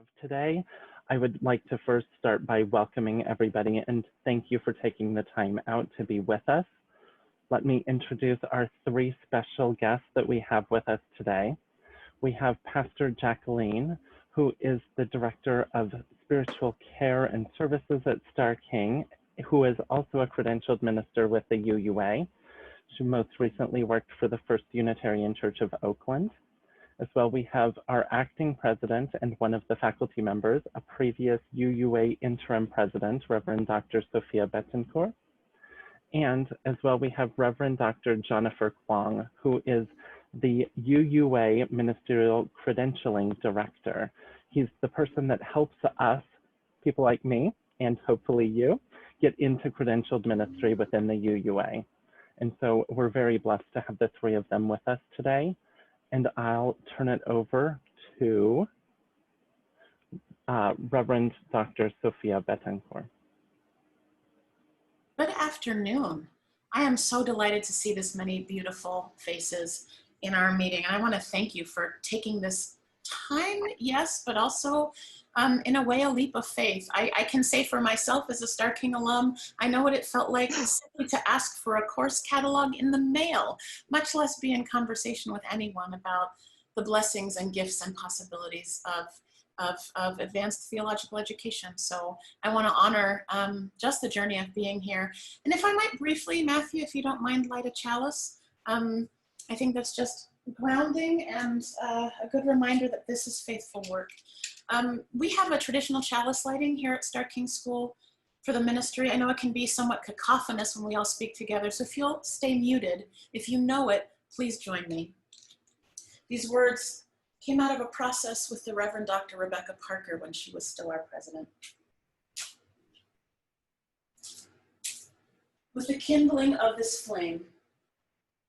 have today. I would like to first start by welcoming everybody and thank you for taking the time out to be with us. Let me introduce our three special guests that we have with us today. We have Pastor Jacqueline, who is the Director of Spiritual Care and Services at Star King, who is also a credentialed minister with the UUA. She most recently worked for the First Unitarian Church of Oakland. As well, we have our acting president and one of the faculty members, a previous UUA interim president, Reverend Dr. Sofia Betancourt. And as well, we have Reverend Dr. Jonipher Kwong, who is the UUA Ministerial Credentialing Director. He's the person that helps us, people like me, and hopefully you, get into credentialed ministry within the UUA. And so we're very blessed to have the three of them with us today. And I'll turn it over to Reverend Dr. Sofia Betancourt. Good afternoon. I am so delighted to see this many beautiful faces in our meeting. And I want to thank you for taking this time, yes, but also in a way, a leap of faith. I can say for myself as a Star King alum, I know what it felt like simply to ask for a course catalog in the mail, much less be in conversation with anyone about the blessings and gifts and possibilities of advanced theological education. So I want to honor just the journey of being here. And if I might briefly, Matthew, if you don't mind, light a chalice. I think that's just grounding and a good reminder that this is faithful work. We have a traditional chalice lighting here at Star King School for the ministry. I know it can be somewhat cacophonous when we all speak together, so if you'll stay muted, if you know it, please join me. These words came out of a process with the Reverend Dr. Rebecca Parker when she was still our president. With the kindling of this flame,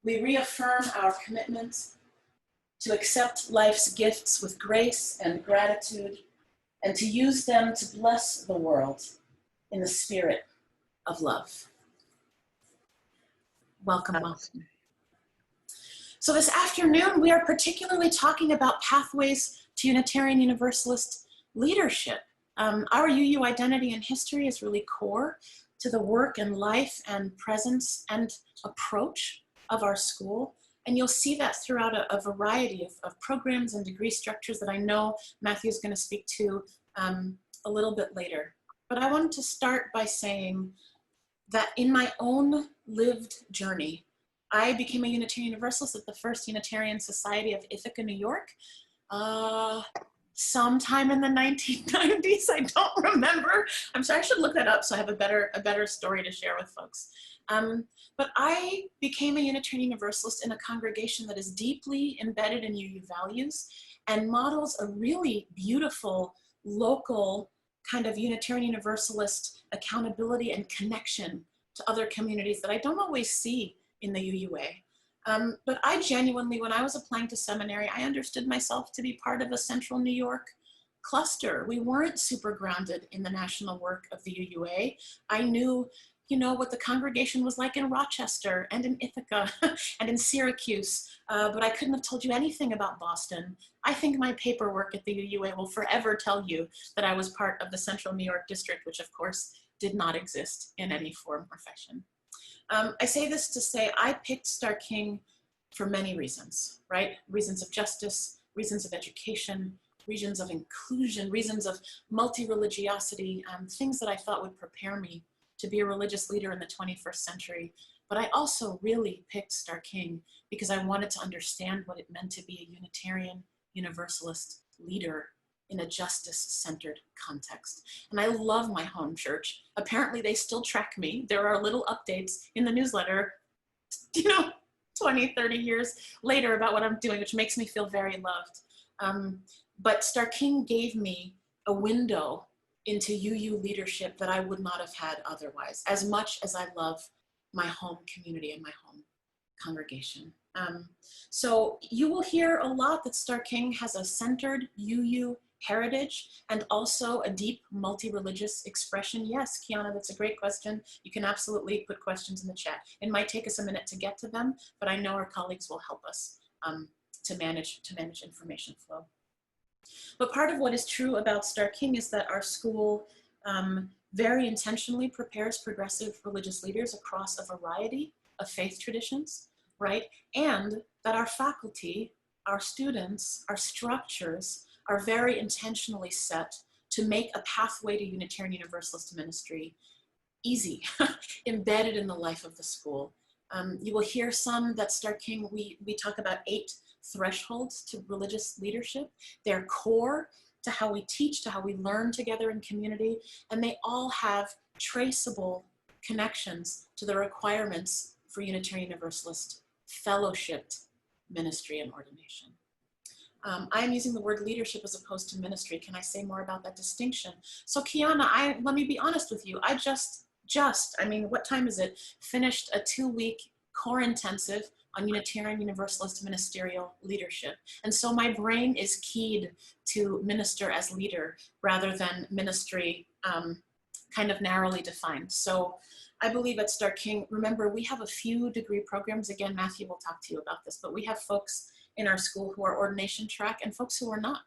we reaffirm our commitment to accept life's gifts with grace and gratitude, and to use them to bless the world in the spirit of love. Welcome, welcome. So this afternoon, we are particularly talking about pathways to Unitarian Universalist leadership. Our UU identity and history is really core to the work and life and presence and approach of our school. And you'll see that throughout a variety of programs and degree structures that I know Matthew's going to speak to a little bit later. But I wanted to start by saying that in my own lived journey, I became a Unitarian Universalist at the First Unitarian Society of Ithaca, New York, sometime in the 1990s. I don't remember. I'm sorry, I should look that up so I have a better story to share with folks. But I became a Unitarian Universalist in a congregation that is deeply embedded in UU values and models a really beautiful local kind of Unitarian Universalist accountability and connection to other communities that I don't always see in the UUA. But I genuinely, when I was applying to seminary, I understood myself to be part of a central New York cluster. We weren't super grounded in the national work of the UUA. I knew what the congregation was like in Rochester and in Ithaca and in Syracuse, but I couldn't have told you anything about Boston. I think my paperwork at the UUA will forever tell you that I was part of the Central New York District, which of course did not exist in any form or fashion. I say this to say I picked Star King for many reasons, right? Reasons of justice, reasons of education, reasons of inclusion, reasons of multi-religiosity, things that I thought would prepare me to be a religious leader in the 21st century. But I also really picked Star King because I wanted to understand what it meant to be a Unitarian Universalist leader in a justice-centered context. And I love my home church. Apparently they still track me. There are little updates in the newsletter, 20, 30 years later about what I'm doing, which makes me feel very loved. But Star King gave me a window into UU leadership that I would not have had otherwise, as much as I love my home community and my home congregation. So you will hear a lot that Star King has a centered UU heritage and also a deep multi-religious expression. Yes, Kiana, that's a great question. You can absolutely put questions in the chat. It might take us a minute to get to them, but I know our colleagues will help us to manage information flow. But part of what is true about Star King is that our school very intentionally prepares progressive religious leaders across a variety of faith traditions, right? And that our faculty, our students, our structures are very intentionally set to make a pathway to Unitarian Universalist ministry easy, embedded in the life of the school. You will hear some that Star King, we talk about 8 thresholds to religious leadership. They're core to how we teach, to how we learn together in community, and they all have traceable connections to the requirements for Unitarian Universalist fellowshipped ministry and ordination. I'm using the word leadership as opposed to ministry. Can I say more about that distinction? So Kiana, let me be honest with you. I I mean, what time is it? Finished a 2-week core intensive on Unitarian Universalist ministerial leadership. And so my brain is keyed to minister as leader rather than ministry kind of narrowly defined. So I believe at Star King, remember, we have a few degree programs. Again, Matthew will talk to you about this, but we have folks in our school who are ordination track and folks who are not.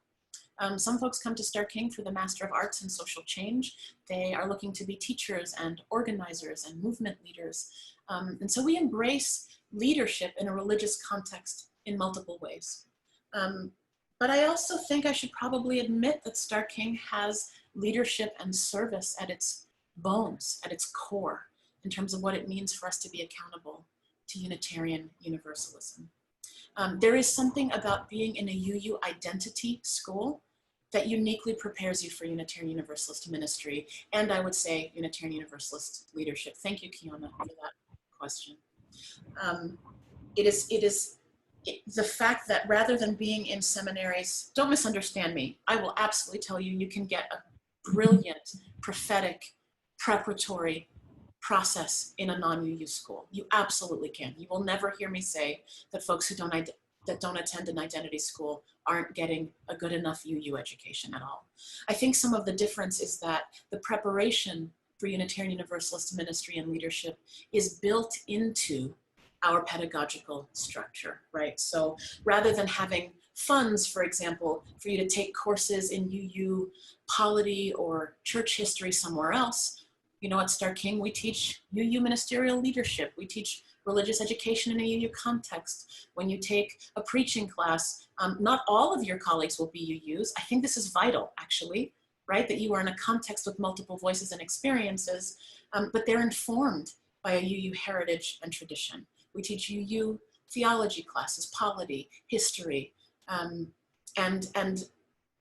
Some folks come to Star King for the Master of Arts in Social Change. They are looking to be teachers and organizers and movement leaders. And so we embrace leadership in a religious context in multiple ways. But I also think I should probably admit that Star King has leadership and service at its bones, at its core, in terms of what it means for us to be accountable to Unitarian Universalism. There is something about being in a UU identity school that uniquely prepares you for Unitarian Universalist ministry, and I would say Unitarian Universalist leadership. Thank you, Kiana, for that question. It is the fact that rather than being in seminaries, don't misunderstand me, I will absolutely tell you, you can get a brilliant, prophetic, preparatory process in a non-UU school. You absolutely can. You will never hear me say that folks who don't attend an identity school aren't getting a good enough UU education at all. I think some of the difference is that the preparation for Unitarian Universalist ministry and leadership is built into our pedagogical structure, right? So rather than having funds, for example, for you to take courses in UU polity or church history somewhere else, you know, at Star King, we teach UU ministerial leadership. We teach religious education in a UU context. When you take a preaching class, not all of your colleagues will be UUs. I think this is vital, actually, right? That you are in a context with multiple voices and experiences, but they're informed by a UU heritage and tradition. We teach UU theology classes, polity, history, and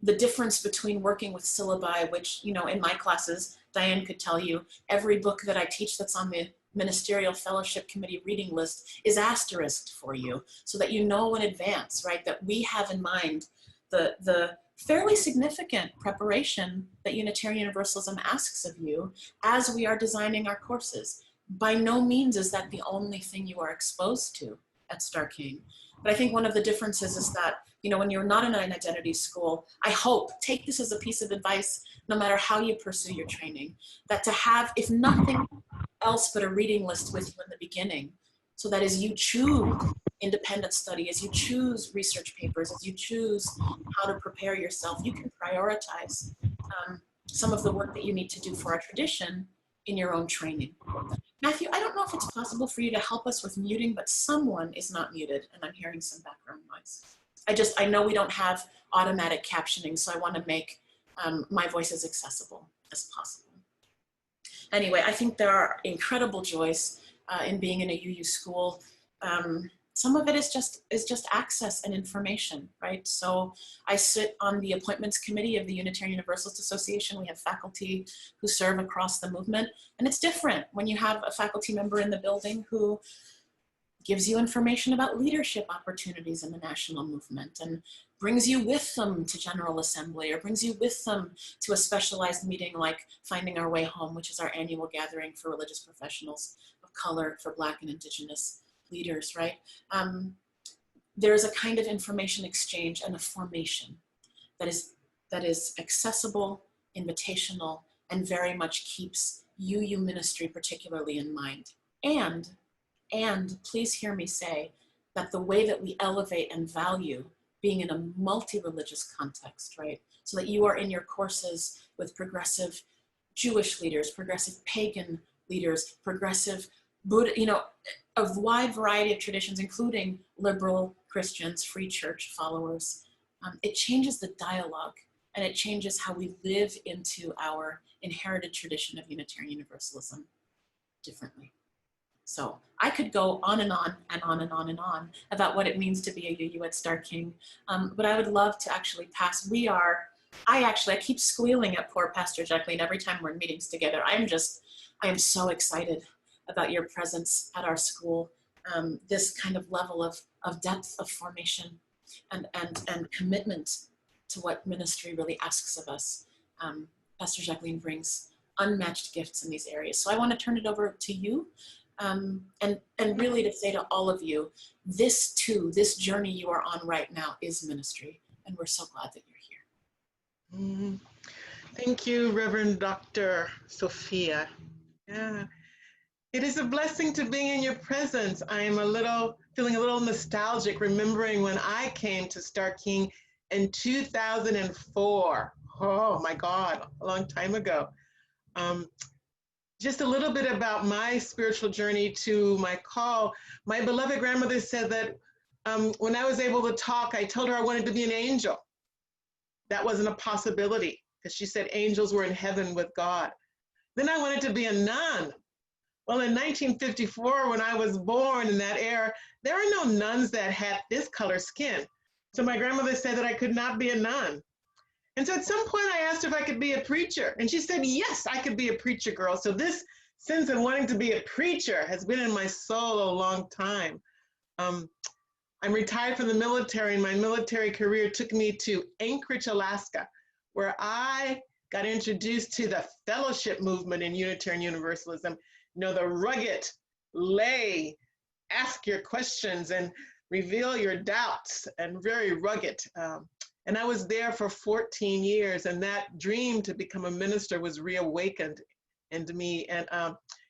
the difference between working with syllabi, which, you know, in my classes, Diane could tell you, every book that I teach that's on the Ministerial Fellowship Committee reading list is asterisked for you so that you know in advance, right, that we have in mind the fairly significant preparation that Unitarian Universalism asks of you as we are designing our courses. By no means is that the only thing you are exposed to at Star King. But I think one of the differences is that, you know, when you're not in an identity school, I hope, take this as a piece of advice, no matter how you pursue your training, that to have, if nothing else but a reading list with you in the beginning, so that as you choose independent study, as you choose research papers, as you choose how to prepare yourself, you can prioritize some of the work that you need to do for our tradition in your own training. Matthew, I don't know if it's possible for you to help us with muting, but someone is not muted and I'm hearing some background noise. I know we don't have automatic captioning, so I want to make my voice as accessible as possible. Anyway, I think there are incredible joys in being in a UU school. Some of it is just access and information, right? So I sit on the appointments committee of the Unitarian Universalist Association. We have faculty who serve across the movement, and it's different when you have a faculty member in the building who gives you information about leadership opportunities in the national movement and brings you with them to General Assembly or brings you with them to a specialized meeting like Finding Our Way Home, which is our annual gathering for religious professionals of color, for Black and Indigenous leaders, right? There's a kind of information exchange and a formation that is accessible, invitational, and very much keeps UU ministry particularly in mind. And please hear me say that the way that we elevate and value being in a multi-religious context, right? So that you are in your courses with progressive Jewish leaders, progressive pagan leaders, progressive Buddha, you know, a wide variety of traditions, including liberal Christians, free church followers. It changes the dialogue, and it changes how we live into our inherited tradition of Unitarian Universalism differently. So I could go on and on and on and on and on about what it means to be a UU at Star King, but I would love to actually pass. I keep squealing at poor Pastor Jacqueline every time we're in meetings together. I am so excited about your presence at our school, this kind of level of depth of formation and commitment to what ministry really asks of us. Pastor Jacqueline brings unmatched gifts in these areas. So I want to turn it over to you, and really to say to all of you, this journey you are on right now is ministry, and we're so glad that you're here. Thank you, Reverend Dr. Sofia. Yeah, it is a blessing to be in your presence. I am feeling a little nostalgic, remembering when I came to Star King in 2004. Oh my God, a long time ago. Just a little bit about my spiritual journey to my call. My beloved grandmother said that when I was able to talk, I told her I wanted to be an angel. That wasn't a possibility, because she said angels were in heaven with God. Then I wanted to be a nun. Well, in 1954, when I was born in that era, there were no nuns that had this color skin. So my grandmother said that I could not be a nun. And so at some point I asked her if I could be a preacher. And she said, yes, I could be a preacher, girl. So this sense of wanting to be a preacher has been in my soul a long time. I'm retired from the military, and my military career took me to Anchorage, Alaska, where I got introduced to the fellowship movement in Unitarian Universalism. You know, the rugged lay, ask your questions and reveal your doubts, and very rugged. And I was there for 14 years, and that dream to become a minister was reawakened into me. And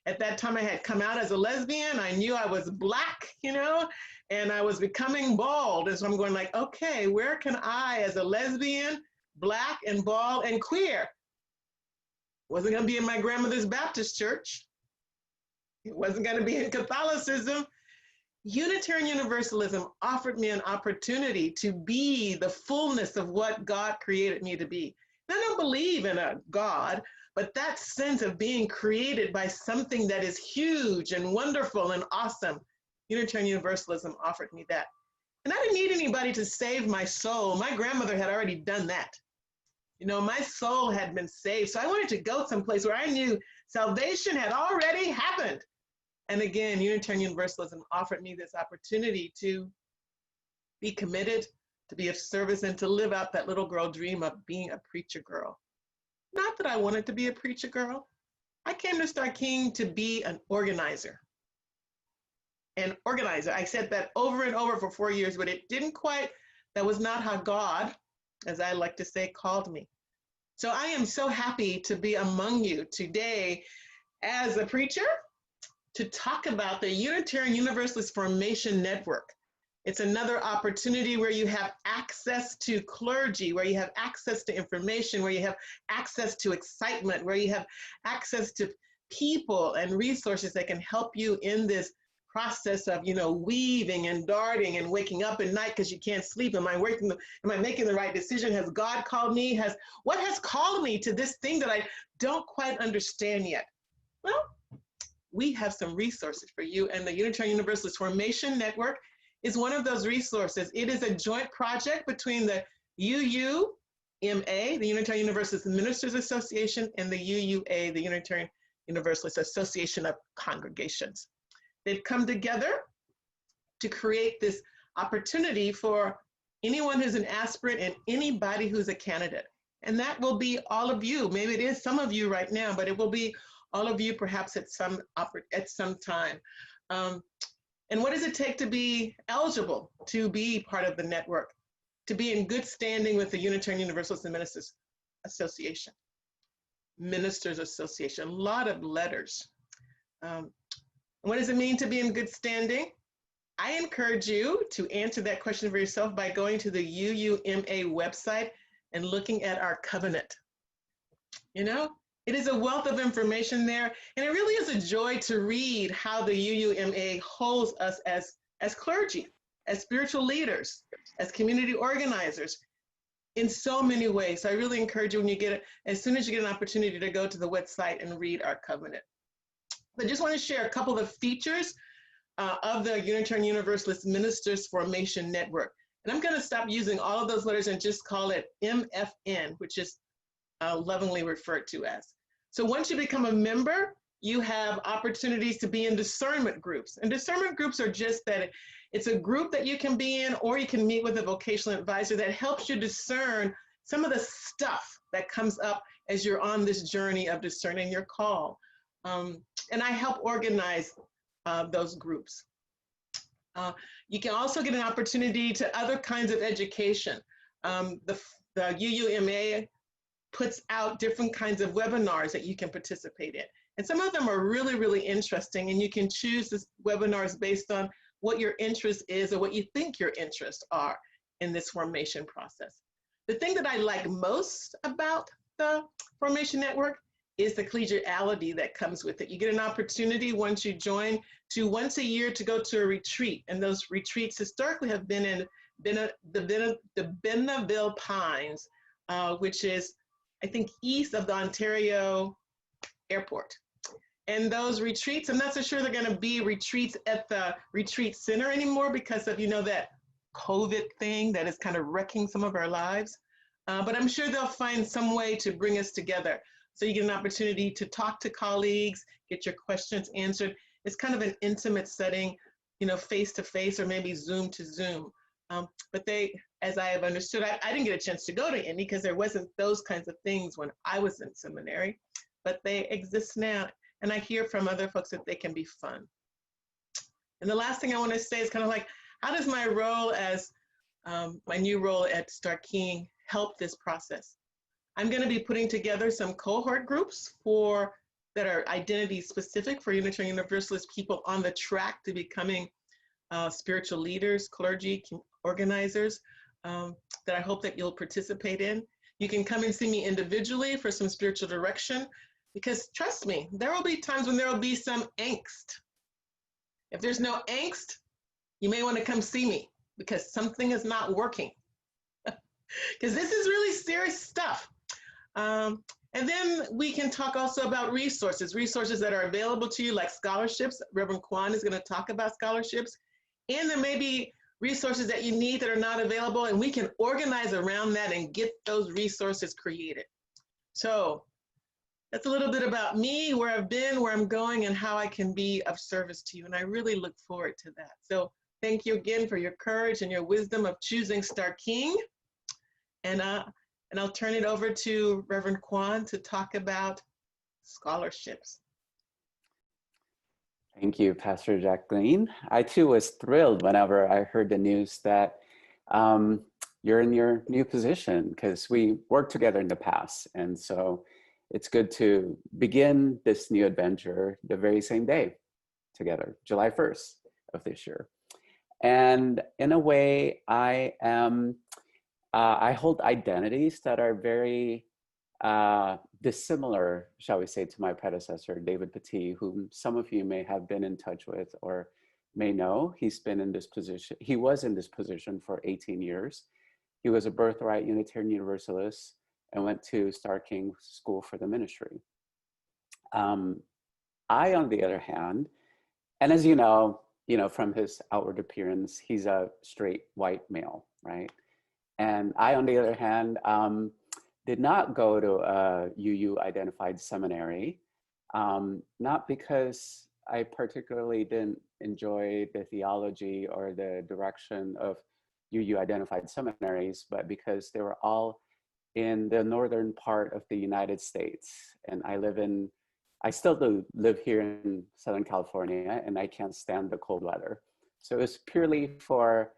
at that time I had come out as a lesbian. I knew I was Black, you know, and I was becoming bald. And so I'm going like, okay, where can I, as a lesbian, Black and bald and queer? Wasn't gonna be in my grandmother's Baptist church. It wasn't gonna be in Catholicism. Unitarian Universalism offered me an opportunity to be the fullness of what God created me to be. And I don't believe in a God, but that sense of being created by something that is huge and wonderful and awesome, Unitarian Universalism offered me that. And I didn't need anybody to save my soul. My grandmother had already done that. You know, my soul had been saved. So I wanted to go someplace where I knew salvation had already happened. And again, Unitarian Universalism offered me this opportunity to be committed, to be of service, and to live out that little girl dream of being a preacher girl. Not that I wanted to be a preacher girl. I came to Star King to be an organizer. An organizer. I said that over and over for 4 years, but it didn't quite, that was not how God, as I like to say, called me. So I am so happy to be among you today as a preacher, to talk about the Unitarian Universalist Formation Network. It's another opportunity where you have access to clergy, where you have access to information, where you have access to excitement, where you have access to people and resources that can help you in this process of, you know, weaving and darting and waking up at night because you can't sleep. Am I making the right decision? Has God called me? What has called me to this thing that I don't quite understand yet? Well, we have some resources for you, and the Unitarian Universalist Formation Network is one of those resources. It is a joint project between the UUMA, the Unitarian Universalist Ministers Association, and the UUA, the Unitarian Universalist Association of Congregations. They've come together to create this opportunity for anyone who's an aspirant and anybody who's a candidate. And that will be all of you. Maybe it is some of you right now, but it will be all of you perhaps at some time. And what does it take to be eligible to be part of the network, to be in good standing with the Unitarian Universalist Ministers Association? Ministers Association, a lot of letters. What does it mean to be in good standing? I encourage you to answer that question for yourself by going to the UUMA website and looking at our covenant. You know, it is a wealth of information there, and it really is a joy to read how the UUMA holds us as clergy, as spiritual leaders, as community organizers in so many ways. So I really encourage you, when you get it, as soon as you get an opportunity, to go to the website and read our covenant. I just want to share a couple of features of the Unitarian Universalist Ministers Formation Network. And I'm going to stop using all of those letters and just call it MFN, which is lovingly referred to as. So once you become a member, you have opportunities to be in discernment groups. And discernment groups are just that. It's a group that you can be in, or you can meet with a vocational advisor that helps you discern some of the stuff that comes up as you're on this journey of discerning your call. And I help organize those groups. You can also get an opportunity to other kinds of education. The UUMA puts out different kinds of webinars that you can participate in. And some of them are really, really interesting, and you can choose the webinars based on what your interest is or what you think your interests are in this formation process. The thing that I like most about the Formation Network is the collegiality that comes with it. You get an opportunity once you join to once a year to go to a retreat. And those retreats historically have been in the Benneville Pines, which is, I think, east of the Ontario airport. And those retreats, I'm not so sure they're going to be retreats at the retreat center anymore because of, you know, that COVID thing that is kind of wrecking some of our lives. But I'm sure they'll find some way to bring us together. So you get an opportunity to talk to colleagues, get your questions answered. It's kind of an intimate setting, you know, face to face or maybe Zoom to Zoom. But they, as I have understood, I didn't get a chance to go to any because there wasn't those kinds of things when I was in seminary, but they exist now. And I hear from other folks that they can be fun. And the last thing I want to say is kind of like, how does my role as my new role at Star King help this process? I'm going to be putting together some cohort groups that are identity specific for Unitarian Universalist people on the track to becoming spiritual leaders, clergy, organizers, that I hope that you'll participate in. You can come and see me individually for some spiritual direction, because trust me, there will be times when there will be some angst. If there's no angst, you may want to come see me because something is not working. Because this is really serious stuff. And then we can talk also about resources that are available to you, like scholarships. Reverend Kwong is going to talk about scholarships. And there may be resources that you need that are not available, and we can organize around that and get those resources created. So that's a little bit about me, where I've been, where I'm going, and how I can be of service to you. And I really look forward to that. So thank you again for your courage and your wisdom of choosing Star King. And I'll turn it over to Reverend Kwong to talk about scholarships. Thank you, Pastor Jacqueline. I too was thrilled whenever I heard the news that you're in your new position, because we worked together in the past. And so it's good to begin this new adventure the very same day together, July 1st of this year. And in a way, I hold identities that are very dissimilar, shall we say, to my predecessor, David Petit, whom some of you may have been in touch with or may know. He's been in this position. He was in this position for 18 years. He was a birthright Unitarian Universalist and went to Star King School for the Ministry. I, on the other hand, and as you know from his outward appearance, he's a straight white male, right? And I, on the other hand, did not go to a UU-identified seminary, not because I particularly didn't enjoy the theology or the direction of UU-identified seminaries, but because they were all in the northern part of the United States. And I still do live here in Southern California, and I can't stand the cold weather. So it was purely for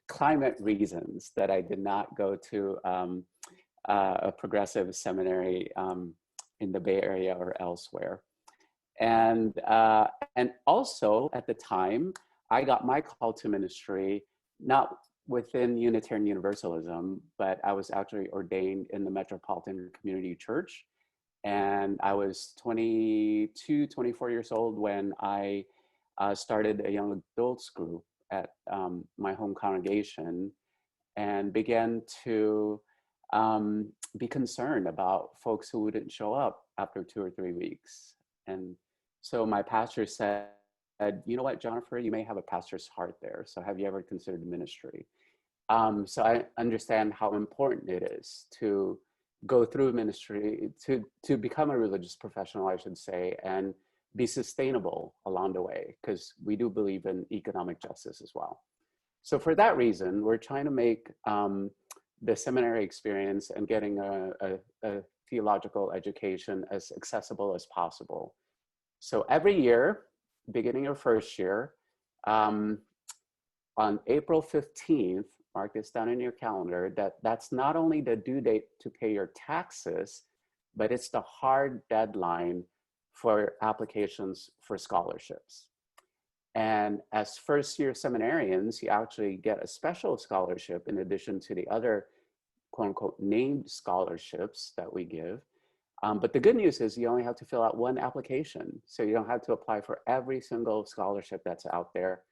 climate reasons that I did not go to a progressive seminary in the Bay Area or elsewhere. And also at the time, I got my call to ministry, not within Unitarian Universalism, but I was actually ordained in the Metropolitan Community Church. And I was 22, 24 years old when I started a young adults group at my home congregation, and began to be concerned about folks who wouldn't show up after 2 or 3 weeks. And so my pastor said, you know what, Jonipher, you may have a pastor's heart there. So have you ever considered ministry? So I understand how important it is to go through ministry, to become a religious professional, I should say, and be sustainable along the way, because we do believe in economic justice as well. So for that reason, we're trying to make the seminary experience and getting a theological education as accessible as possible. So every year, beginning of first year, on April 15th, mark this down in your calendar, that's not only the due date to pay your taxes, but it's the hard deadline for applications for scholarships. And as first year seminarians, you actually get a special scholarship in addition to the other quote unquote named scholarships that we give. But the good news is you only have to fill out one application. So you don't have to apply for every single scholarship that's out there.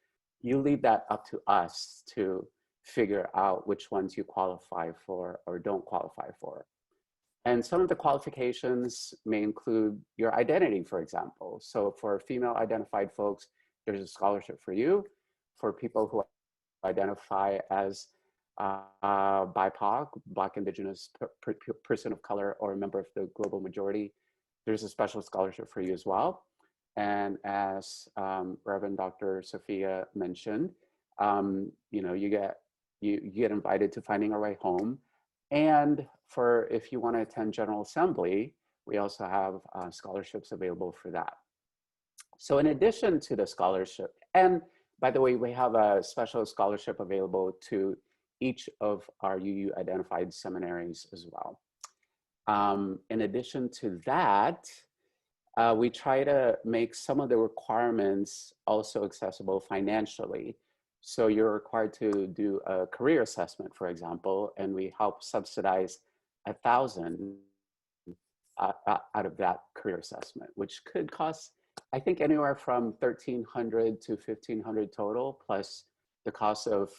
You leave that up to us to figure out which ones you qualify for or don't qualify for. And some of the qualifications may include your identity, for example. So for female identified folks, there's a scholarship for you. For people who identify as BIPOC, Black, Indigenous, person of color, or a member of the global majority, there's a special scholarship for you as well. And as Reverend Dr. Sofia mentioned, you get invited to Finding Our Way Home. And for if you want to attend General Assembly, we also have scholarships available for that. So in addition to the scholarship, and by the way, we have a special scholarship available to each of our UU identified seminaries as well. In addition to that, we try to make some of the requirements also accessible financially. So you're required to do a career assessment, for example, and we help subsidize 1,000 out of that career assessment, which could cost, I think, anywhere from $1,300 to $1,500 total, plus the cost of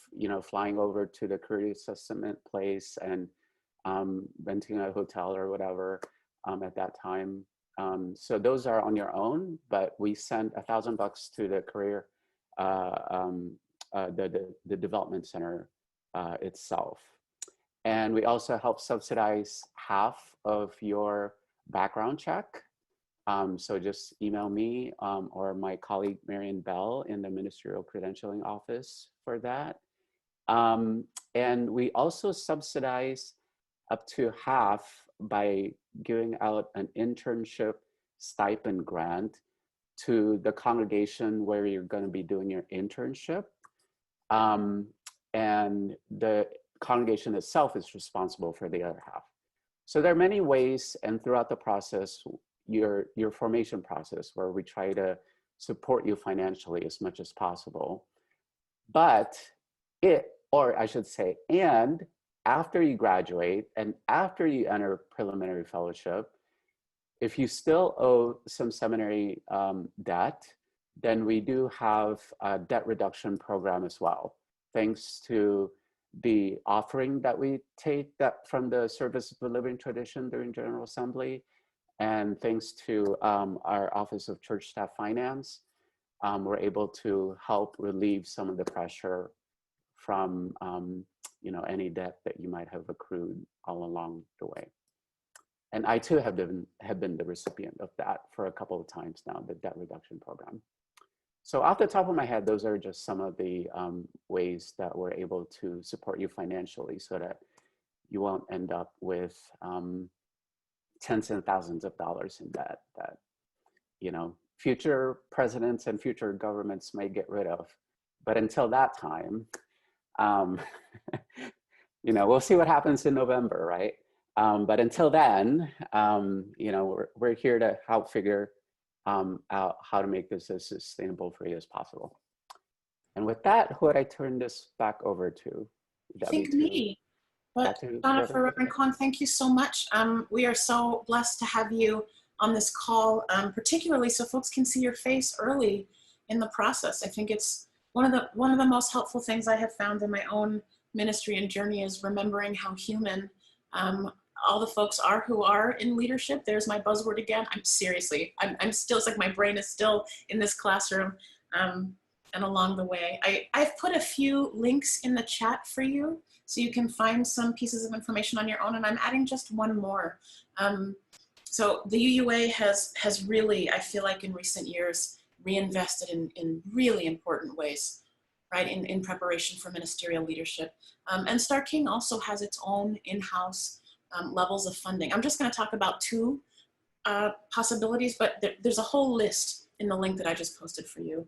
flying over to the career assessment place and renting a hotel or whatever at that time. So those are on your own, but we send $1,000 to the career, the development center itself. And we also help subsidize half of your background check. So just email me or my colleague Marion Bell in the Ministerial Credentialing Office for that. And we also subsidize up to half by giving out an internship stipend grant to the congregation where you're going to be doing your internship. And the congregation itself is responsible for the other half. So there are many ways, and throughout the process, your formation process, where we try to support you financially as much as possible. But and after you graduate and after you enter preliminary fellowship, if you still owe some seminary debt, then we do have a debt reduction program as well, thanks to the offering that we take that from the Service of the Living Tradition during General Assembly, and thanks to our Office of Church Staff Finance, we're able to help relieve some of the pressure from any debt that you might have accrued all along the way. And I too have been the recipient of that for a couple of times now, the debt reduction program. So off the top of my head, those are just some of the ways that we're able to support you financially so that you won't end up with tens and thousands of dollars in debt that, future presidents and future governments may get rid of. But until that time, we'll see what happens in November, right? But until then, we're here to help figure out how to make this as sustainable for you as possible. And with that, who would I turn this back over to? I think me. But Jonipher, Reverend Kwong, thank you so much. We are so blessed to have you on this call, particularly so folks can see your face early in the process. I think it's one of the most helpful things I have found in my own ministry and journey is remembering how human all the folks are who are in leadership. There's my buzzword again. I'm seriously, I'm still, it's like my brain is still in this classroom. And along the way, I've put a few links in the chat for you so you can find some pieces of information on your own, and I'm adding just one more. So the UUA has really, I feel like in recent years, reinvested in really important ways, right, in preparation for ministerial leadership. And Star King also has its own in-house levels of funding. I'm just gonna talk about two possibilities, but there's a whole list in the link that I just posted for you.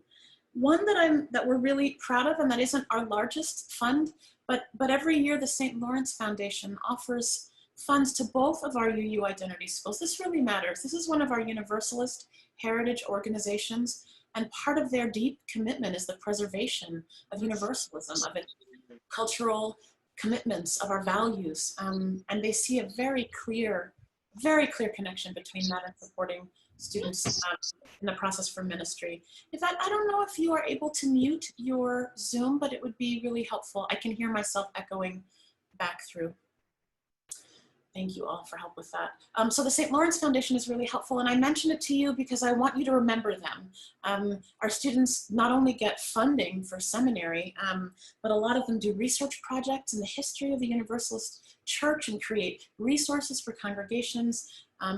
One that we're really proud of, and that isn't our largest fund, but every year the St. Lawrence Foundation offers funds to both of our UU Identity Schools. This really matters. This is one of our Universalist heritage organizations, and part of their deep commitment is the preservation of universalism, of its cultural commitments, of our values, and they see a very clear connection between that and supporting students in the process for ministry. In fact, I don't know if you are able to mute your Zoom, but it would be really helpful. I can hear myself echoing back through. Thank you all for help with that. So the St. Lawrence Foundation is really helpful, and I mention it to you because I want you to remember them. Our students not only get funding for seminary, but a lot of them do research projects in the history of the Universalist Church and create resources for congregations.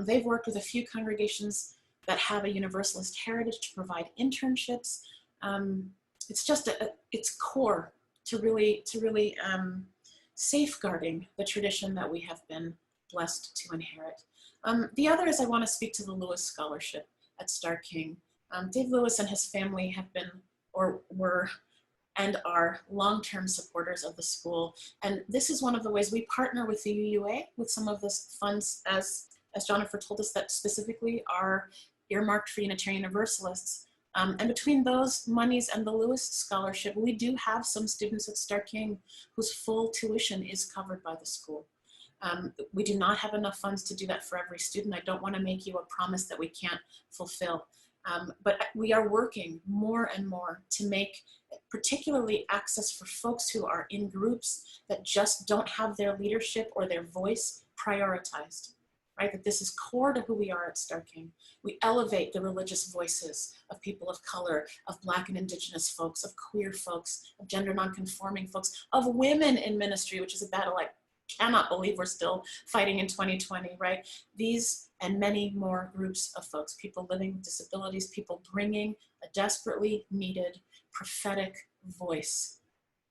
They've worked with a few congregations that have a Universalist heritage to provide internships. It's just, it's core to really safeguarding the tradition that we have been blessed to inherit. The other is I want to speak to the Lewis Scholarship at Star King. Dave Lewis and his family have been, or were, and are long-term supporters of the school. And this is one of the ways we partner with the UUA with some of the funds, as Jonipher told us, that specifically are earmarked for Unitarian Universalists. And between those monies and the Lewis Scholarship, we do have some students at Star King whose full tuition is covered by the school. We do not have enough funds to do that for every student. I don't want to make you a promise that we can't fulfill. But we are working more and more to make particularly access for folks who are in groups that just don't have their leadership or their voice prioritized. Right, that this is core to who we are at Star King. We elevate the religious voices of people of color, of Black and Indigenous folks, of queer folks, of gender nonconforming folks, of women in ministry, which is a battle I cannot believe we're still fighting in 2020, right? These and many more groups of folks, people living with disabilities, people bringing a desperately needed prophetic voice,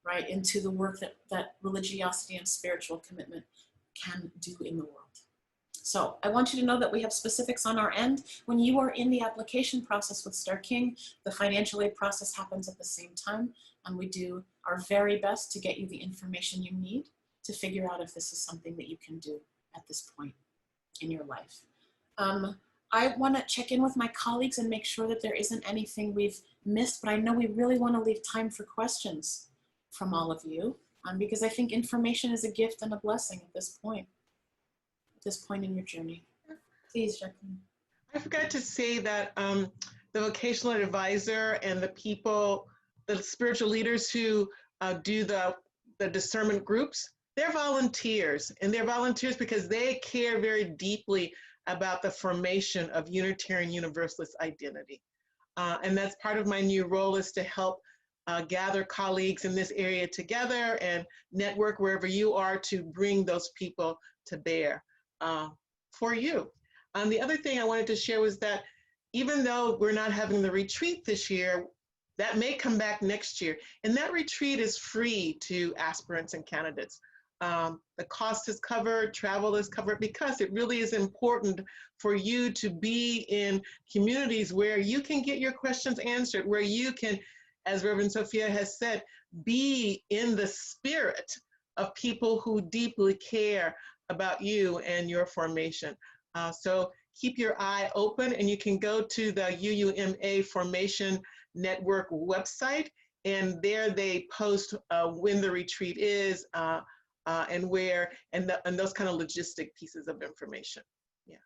right, into the work that religiosity and spiritual commitment can do in the world. So I want you to know that we have specifics on our end. When you are in the application process with Star King, the financial aid process happens at the same time, and we do our very best to get you the information you need to figure out if this is something that you can do at this point in your life. I want to check in with my colleagues and make sure that there isn't anything we've missed, but I know we really want to leave time for questions from all of you, because I think information is a gift and a blessing at this point in your journey. Please, Jacqueline. I forgot to say that the vocational advisor and the people, the spiritual leaders who do the discernment groups, they're volunteers, and they're volunteers because they care very deeply about the formation of Unitarian Universalist identity. And that's part of my new role, is to help gather colleagues in this area together and network wherever you are to bring those people to bear for you. The other thing I wanted to share was that even though we're not having the retreat this year, that may come back next year. And that retreat is free to aspirants and candidates. The cost is covered, travel is covered, because it really is important for you to be in communities where you can get your questions answered, where you can, as Reverend Sofia has said, be in the spirit of people who deeply care about you and your formation. So keep your eye open, and you can go to the UUMA Formation Network website, and there they post when the retreat is and where, and those kind of logistic pieces of information. Yeah.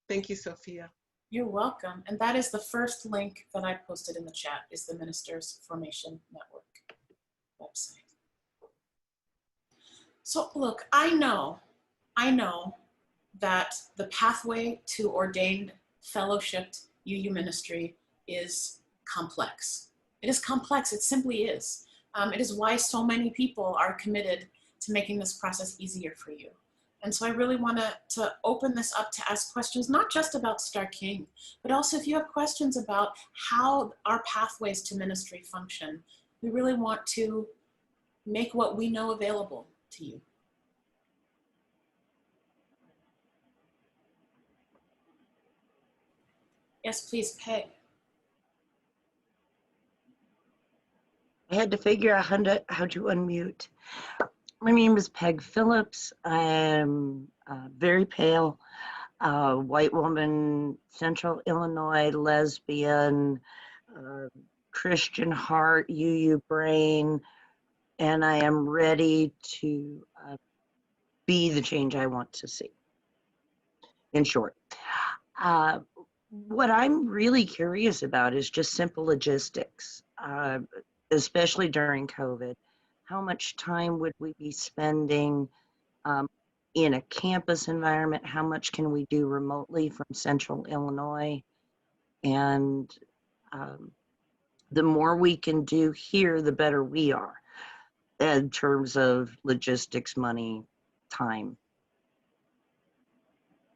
Thank you, Sophia. You're welcome. And that is the first link that I posted in the chat, is the Ministers Formation Network website. So look, I know that the pathway to ordained fellowshipped UU ministry is complex. It is complex, it simply is. It is why so many people are committed to making this process easier for you. And so I really want to open this up to ask questions, not just about Star King, but also if you have questions about how our pathways to ministry function, we really want to make what we know available to you. Yes, please, Peg. I had to figure out how to unmute. My name is Peg Phillips. I am very pale, white woman, Central Illinois, lesbian, Christian heart, UU brain, and I am ready to be the change I want to see, in short. What I'm really curious about is just simple logistics, especially during COVID. How much time would we be spending in a campus environment? How much can we do remotely from Central Illinois? And the more we can do here, the better we are in terms of logistics, money, time.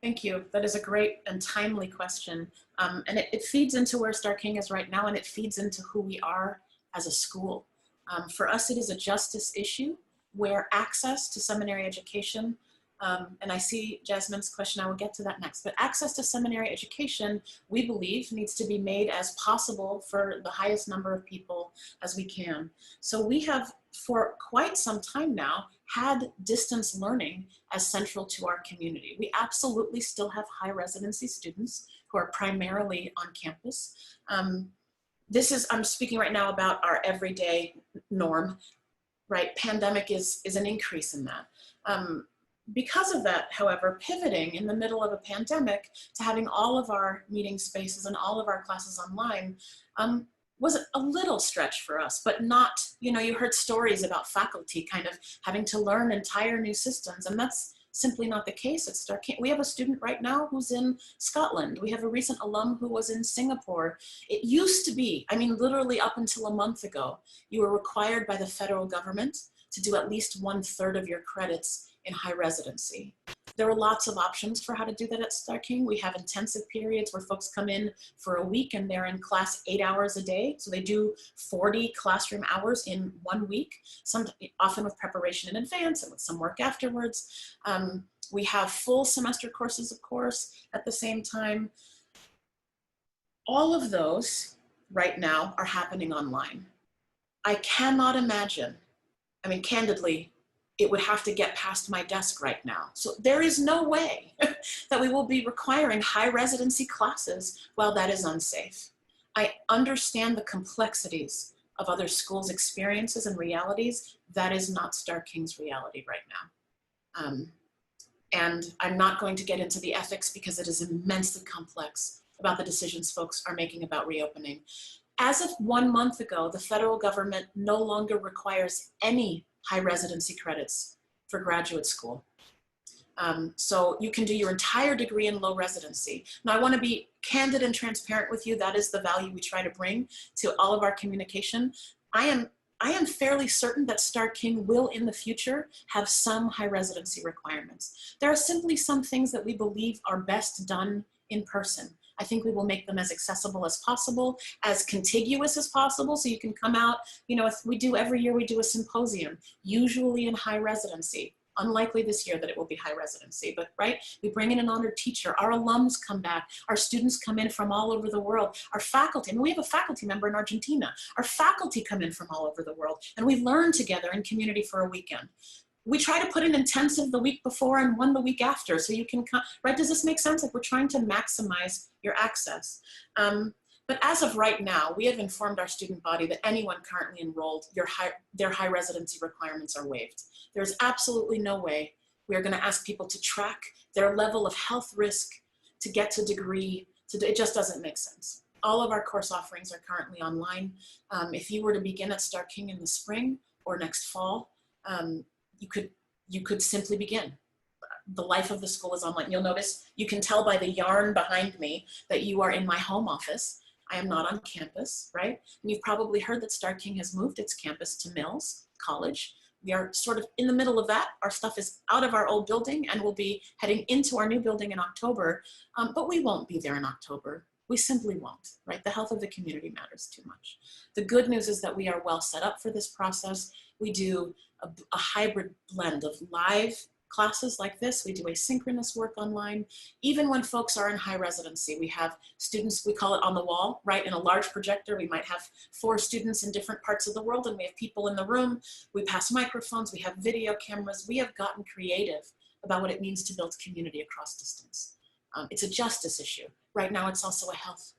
Thank you. That is a great and timely question. And it feeds into where Star King is right now, and it feeds into who we are as a school. For us, it is a justice issue where access to seminary education, and I see Jasmine's question, I will get to that next, but access to seminary education, we believe, needs to be made as possible for the highest number of people as we can. So we have, for quite some time now, had distance learning as central to our community. We absolutely still have high residency students who are primarily on campus. I'm speaking right now about our everyday norm, right? Pandemic is an increase in that. Because of that, however, pivoting in the middle of a pandemic to having all of our meeting spaces and all of our classes online was a little stretch for us, but not, you heard stories about faculty kind of having to learn entire new systems, and that's simply not the case at Star King. We have a student right now who's in Scotland. We have a recent alum who was in Singapore. It used to be, literally up until a month ago, you were required by the federal government to do at least 1/3 of your credits in high residency. There are lots of options for how to do that at Star King. We have intensive periods where folks come in for a week and they're in class 8 hours a day. So they do 40 classroom hours in 1 week, often with preparation in advance and with some work afterwards. We have full semester courses, of course, at the same time. All of those right now are happening online. I cannot imagine, candidly, it would have to get past my desk right now. So there is no way that we will be requiring high residency classes while that is unsafe. I understand the complexities of other schools' experiences and realities. That is not Star King's reality right now. And I'm not going to get into the ethics because it is immensely complex about the decisions folks are making about reopening. As of 1 month ago, the federal government no longer requires any high residency credits for graduate school. So you can do your entire degree in low residency. Now I want to be candid and transparent with you. That is the value we try to bring to all of our communication. I am fairly certain that Star King will in the future have some high residency requirements. There are simply some things that we believe are best done in person. I think we will make them as accessible as possible, as contiguous as possible, so you can come out, every year we do a symposium, usually in high residency. Unlikely this year that it will be high residency, but right? We bring in an honored teacher, our alums come back, our students come in from all over the world, our faculty, we have a faculty member in Argentina, our faculty come in from all over the world, and we learn together in community for a weekend. we try to put an intensive the week before and one the week after, so you can come, right? Does this make sense? Like, we're trying to maximize your access. But as of right now, we have informed our student body that anyone currently enrolled, their high residency requirements are waived. There's absolutely no way we are going to ask people to track their level of health risk to get to degree. It just doesn't make sense. All of our course offerings are currently online. If you were to begin at Stark King in the spring or next fall, you could simply begin. The life of the school is online. You'll notice, you can tell by the yarn behind me that you are in my home office. I am not on campus, right? And you've probably heard that Stark King has moved its campus to Mills College. We are sort of in the middle of that. Our stuff is out of our old building and we'll be heading into our new building in October, but we won't be there in October. We simply won't, right? The health of the community matters too much. The good news is that we are well set up for this process. We do a hybrid blend of live classes like this. We do asynchronous work online. Even when folks are in high residency, we have students, we call it on the wall, right? In a large projector, we might have 4 students in different parts of the world and we have people in the room. We pass microphones, we have video cameras. We have gotten creative about what it means to build community across distance. It's a justice issue. Right now, it's also a health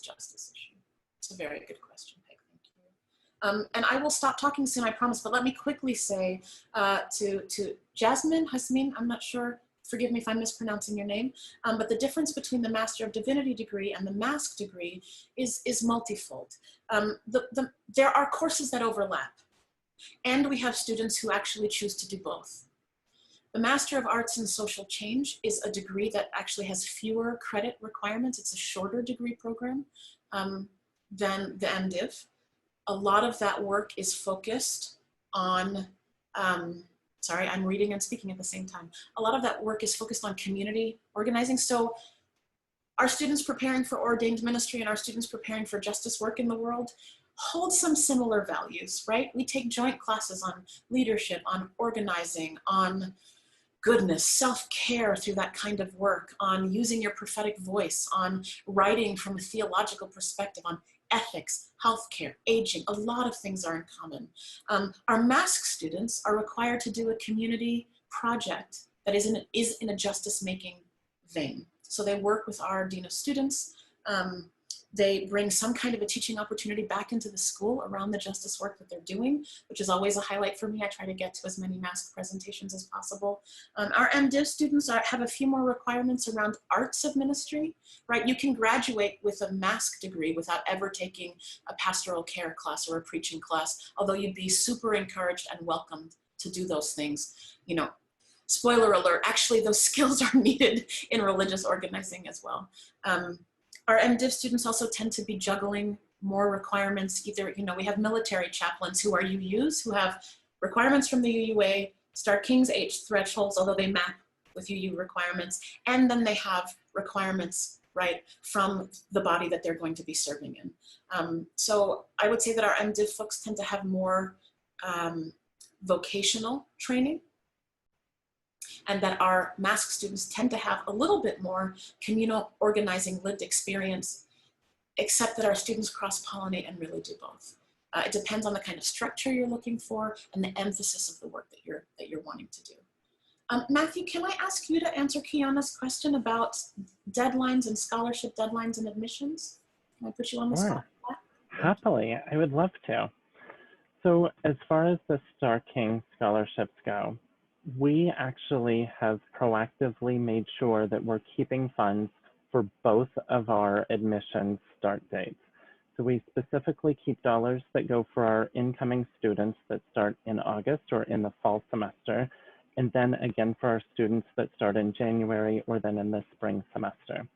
justice issue. It's a very good question, Peg, thank you. And I will stop talking soon, I promise, but let me quickly say to Jasmine, Hasmin, I'm not sure, forgive me if I'm mispronouncing your name, but the difference between the Master of Divinity degree and the Mask degree is multifold. There are courses that overlap, and we have students who actually choose to do both. The Master of Arts in Social Change is a degree that actually has fewer credit requirements. It's a shorter degree program than the MDiv. A lot of that work is focused on, sorry, I'm reading and speaking at the same time. A lot of that work is focused on community organizing. So our students preparing for ordained ministry and our students preparing for justice work in the world hold some similar values, right? We take joint classes on leadership, on organizing, on goodness, self-care through that kind of work, on using your prophetic voice, on writing from a theological perspective, on ethics, healthcare, aging. A lot of things are in common. Our Mask students are required to do a community project that is in a justice-making vein. So they work with our Dean of Students. They bring some kind of a teaching opportunity back into the school around the justice work that they're doing, which is always a highlight for me. I try to get to as many Mask presentations as possible. Our MDiv students have a few more requirements around arts of ministry, right? You can graduate with a Mask degree without ever taking a pastoral care class or a preaching class, although you'd be super encouraged and welcomed to do those things. You know, spoiler alert, actually those skills are needed in religious organizing as well. Our MDiv students also tend to be juggling more requirements. Either, you know, we have military chaplains who are UUs, who have requirements from the UUA, Stark King's age thresholds, although they map with UU requirements, and then they have requirements, right, from the body that they're going to be serving in. So I would say that our MDiv folks tend to have more vocational training, and that our Mask students tend to have a little bit more communal organizing lived experience, except that our students cross-pollinate and really do both. It depends on the kind of structure you're looking for and the emphasis of the work that you're wanting to do. Matthew, can I ask you to answer Kiana's question about deadlines and scholarship deadlines and admissions? Can I put you on the spot for that? Happily, I would love to. So as far as the Stark King scholarships go, we actually have proactively made sure that we're keeping funds for both of our admissions start dates. So we specifically keep dollars that go for our incoming students that start in August or in the fall semester, and then again for our students that start in January or then in the spring semester.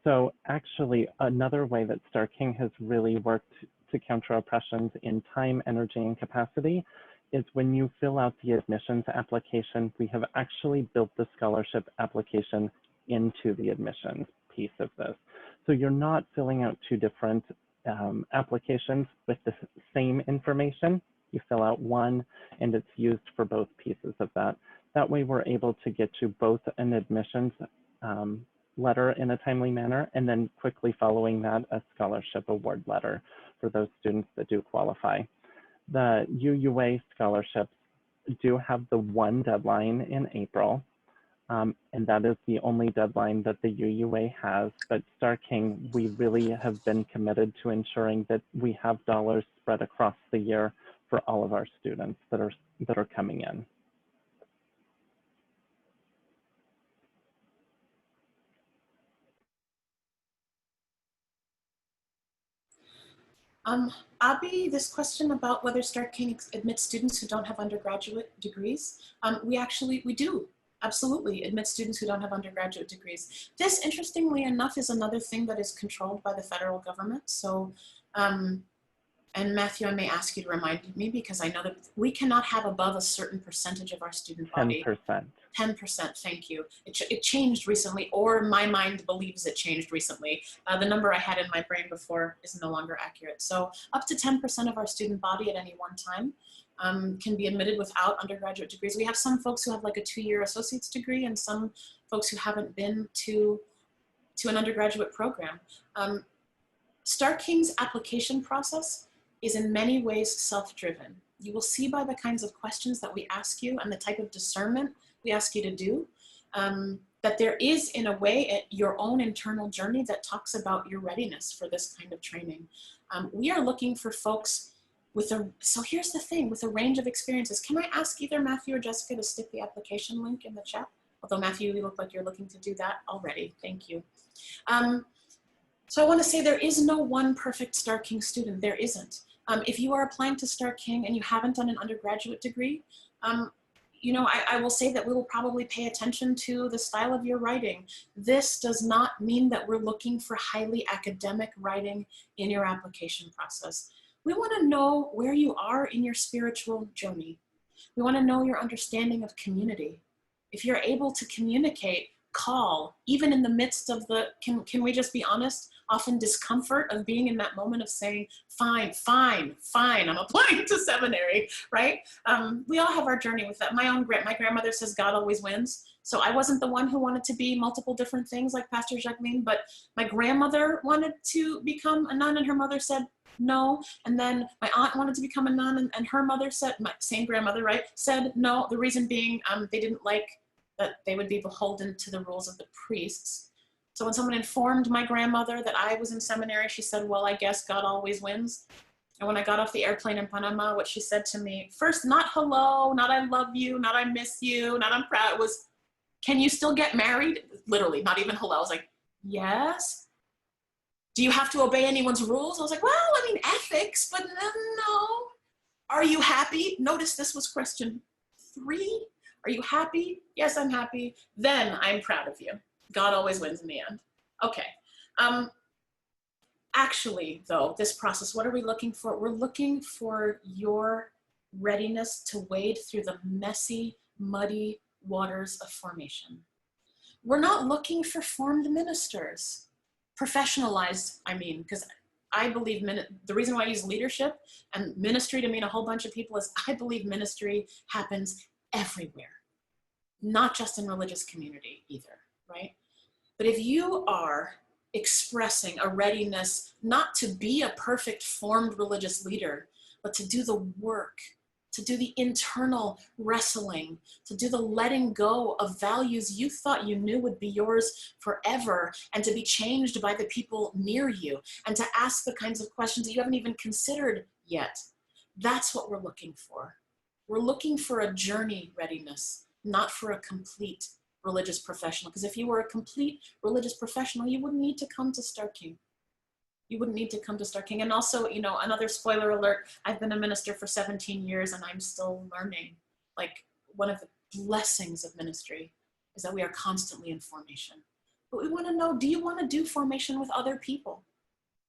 So actually another way that Stark King has really worked to counter oppressions in time, energy, and capacity is when you fill out the admissions application, we have actually built the scholarship application into the admissions piece of this. So you're not filling out 2 different applications with the same information. You fill out one and it's used for both pieces of that. That way we're able to get you both an admissions letter in a timely manner, and then quickly following that, a scholarship award letter for those students that do qualify. The UUA scholarships do have the one deadline in April, and that is the only deadline that the UUA has. But Star King, we really have been committed to ensuring that we have dollars spread across the year for all of our students that are coming in. Abby, this question about whether Star King admits students who don't have undergraduate degrees, we do absolutely admit students who don't have undergraduate degrees. This, interestingly enough, is another thing that is controlled by the federal government. So, and Matthew, I may ask you to remind me, because I know that we cannot have above a certain percentage of our student body. 10%. 10%, thank you. It changed recently, or my mind believes it changed recently. The number I had in my brain before is no longer accurate. So up to 10% of our student body at any one time can be admitted without undergraduate degrees. We have some folks who have like a 2-year associate's degree and some folks who haven't been to an undergraduate program. Star King's application process is in many ways self-driven. You will see by the kinds of questions that we ask you and the type of discernment we ask you to do, that there is, in a way, your own internal journey that talks about your readiness for this kind of training. We are looking for folks with so here's the thing, with a range of experiences. Can I ask either Matthew or Jessica to stick the application link in the chat? Although Matthew, you look like you're looking to do that already. Thank you. So I want to say there is no one perfect Star King student. There isn't. If you are applying to Star King and you haven't done an undergraduate degree, you know, I will say that we will probably pay attention to the style of your writing. This does not mean that we're looking for highly academic writing in your application process. We want to know where you are in your spiritual journey. We want to know your understanding of community. If you're able to communicate, call, even in the midst of the, can we just be honest, often discomfort of being in that moment of saying, fine, fine, fine, I'm applying to seminary, right? We all have our journey with that. My grandmother says God always wins. So I wasn't the one who wanted to be multiple different things like Pastor Jacqueline, but my grandmother wanted to become a nun and her mother said no. And then my aunt wanted to become a nun and her mother said, my same grandmother, right, said no. The reason being they didn't like that they would be beholden to the rules of the priests. So when someone informed my grandmother that I was in seminary, she said, well, I guess God always wins. And when I got off the airplane in Panama, what she said to me, first, not hello, not I love you, not I miss you, not I'm proud, it was, can you still get married? Literally, not even hello. I was like, yes. Do you have to obey anyone's rules? I was like, well, I mean, ethics, but no. Are you happy? Notice this was question 3. Are you happy? Yes, I'm happy. Then I'm proud of you. God always wins in the end. Okay. Actually, though, this process, what are we looking for? We're looking for your readiness to wade through the messy, muddy waters of formation. We're not looking for formed ministers. Professionalized, I mean, because I believe the reason why I use leadership and ministry to mean a whole bunch of people is I believe ministry happens everywhere, not just in religious community either, right? But if you are expressing a readiness not to be a perfect formed religious leader, but to do the work, to do the internal wrestling, to do the letting go of values you thought you knew would be yours forever, and to be changed by the people near you, and to ask the kinds of questions that you haven't even considered yet. That's what we're looking for. We're looking for a journey readiness, not for a complete religious professional. Because if you were a complete religious professional, you wouldn't need to come to Star King. You wouldn't need to come to Star King. And also, you know, another spoiler alert, I've been a minister for 17 years and I'm still learning. Like, one of the blessings of ministry is that we are constantly in formation. But we want to know, do you want to do formation with other people?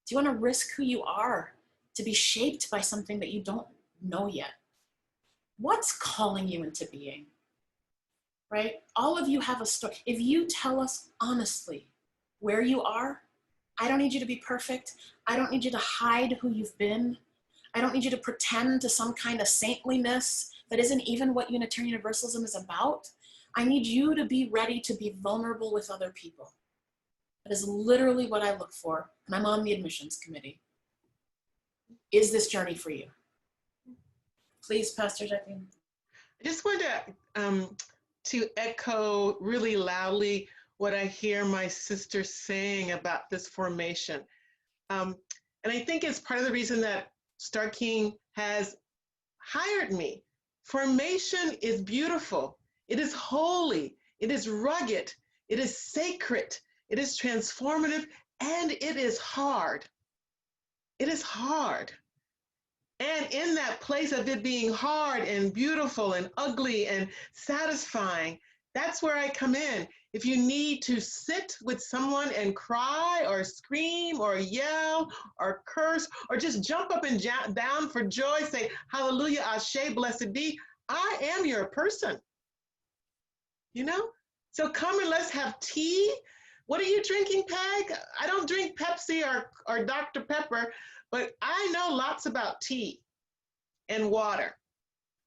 Do you want to risk who you are to be shaped by something that you don't know yet? What's calling you into being? Right? All of you have a story. If you tell us honestly where you are, I don't need you to be perfect. I don't need you to hide who you've been. I don't need you to pretend to some kind of saintliness that isn't even what Unitarian Universalism is about. I need you to be ready to be vulnerable with other people. That is literally what I look for, and I'm on the admissions committee. Is this journey for you? Please, Pastor Jacqueline. I just want to echo really loudly what I hear my sister saying about this formation. And I think it's part of the reason that Star King has hired me. Formation is beautiful. It is holy. It is rugged. It is sacred. It is transformative, and it is hard. It is hard. And in that place of it being hard and beautiful and ugly and satisfying, that's where I come in. If you need to sit with someone and cry or scream or yell or curse or just jump up and down for joy, say, hallelujah, ashe, blessed be, I am your person. You know? So come and let's have tea. What are you drinking, Peg? I don't drink Pepsi or Dr. Pepper, but I know lots about tea and water.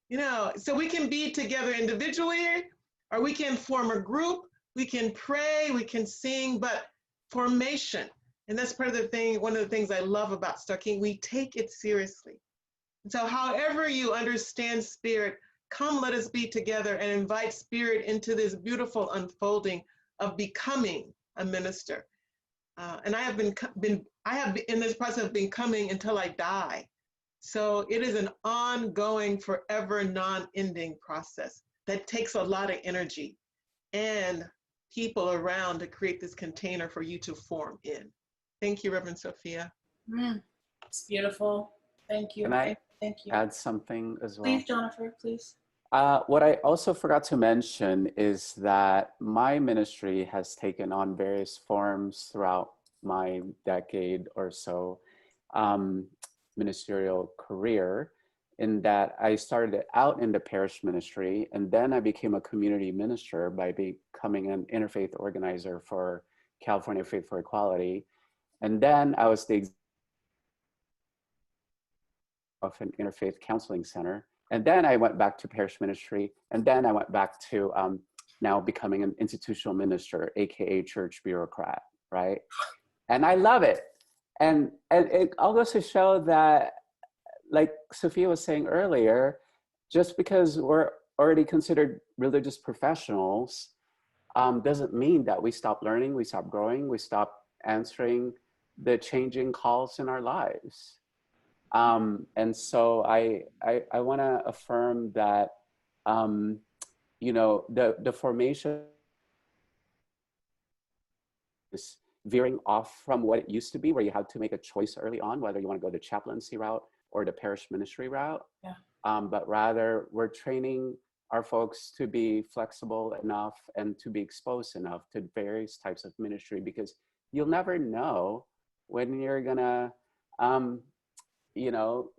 You know, so we can be together individually, or we can form a group, we can pray, we can sing, but formation. And that's part of the thing, one of the things I love about Star King, we take it seriously. And so however you understand spirit, come let us be together and invite spirit into this beautiful unfolding of becoming a minister. And I have been in this process of becoming until I die. So it is an ongoing, forever, non-ending process that takes a lot of energy and people around to create this container for you to form in. Thank you, Reverend Sofia. It's beautiful. Thank you. Can I Thank you. add something as well? Please, Jonipher, please. What I also forgot to mention is that my ministry has taken on various forms throughout my decade or so ministerial career, in that I started out in the parish ministry, and then I became a community minister by becoming an interfaith organizer for California Faith for Equality. And then I was the of an interfaith counseling center. And then I went back to parish ministry. And then I went back to now becoming an institutional minister, AKA church bureaucrat, right? And I love it. And it all goes to show that, like Sofia was saying earlier, just because we're already considered religious professionals doesn't mean that we stop learning, we stop growing, we stop answering the changing calls in our lives. And so I want to affirm that, you know, the formation is veering off from what it used to be, where you had to make a choice early on, whether you want to go the chaplaincy route or the parish ministry route. Yeah. But rather we're training our folks to be flexible enough and to be exposed enough to various types of ministry, because you'll never know when you're gonna, you know,